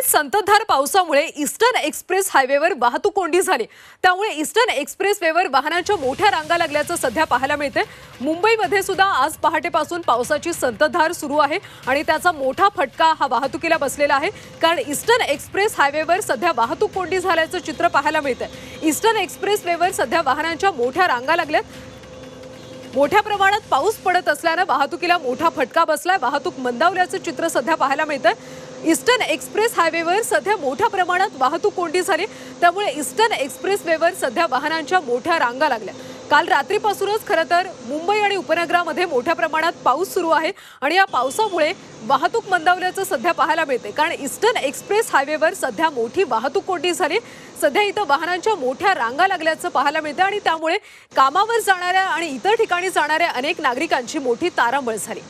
मुंबईत संततधार पावसामुळे ईस्टर्न एक्सप्रेस हायवेवर वाहतूक कोंडी झाली। त्यामुळे ईस्टर्न एक्सप्रेसवेवर वाहनांच्या मोठ्या रांगा लागल्याचं सध्या पाहायला मिळते। मुंबईमध्ये सुद्धा आज पहाटेपासून पावसाची संततधार सुरू आहे आणि त्याचा मोठा फटका हा वाहतुकीला बसलेला आहे, कारण ईस्टर्न एक्सप्रेस हायवेवर सध्या वाहतूक कोंडी झाल्याचं चित्र पाहायला मिळतंय। ईस्टर्न एक्सप्रेसवेवर सध्या वाहनांच्या मोठ्या रांगा लागल्यात। मोठ्या प्रमाणात पाऊस पडत असल्याने वाहतुकीला मोठा फटका बसलाय। वाहतूक मंदावल्याचं चित्र सध्या पाहायला मिळतंय। ईस्टर्न एक्सप्रेस हायवेवर सध्या मोठ्या प्रमाणात वाहतूक कोंडी झाली, त्यामुळे ईस्टर्न एक्सप्रेसवेवर सध्या वाहनांच्या मोठ्या रांगा लागल्या। काल रात्रीपासूनच खरं तर मुंबई आणि उपनगरामध्ये मोठ्या प्रमाणात पाऊस सुरू आहे आणि या पावसामुळे वाहतूक मंदावल्याचं सध्या पाहायला मिळते, कारण ईस्टर्न एक्सप्रेस हायवेवर सध्या मोठी वाहतूक कोंडी झाली। सध्या इथं वाहनांच्या मोठ्या रांगा लागल्याचं पाहायला मिळतं आणि त्यामुळे कामावर जाणाऱ्या आणि इतर ठिकाणी जाणाऱ्या अनेक नागरिकांची मोठी तारांबळ झाली।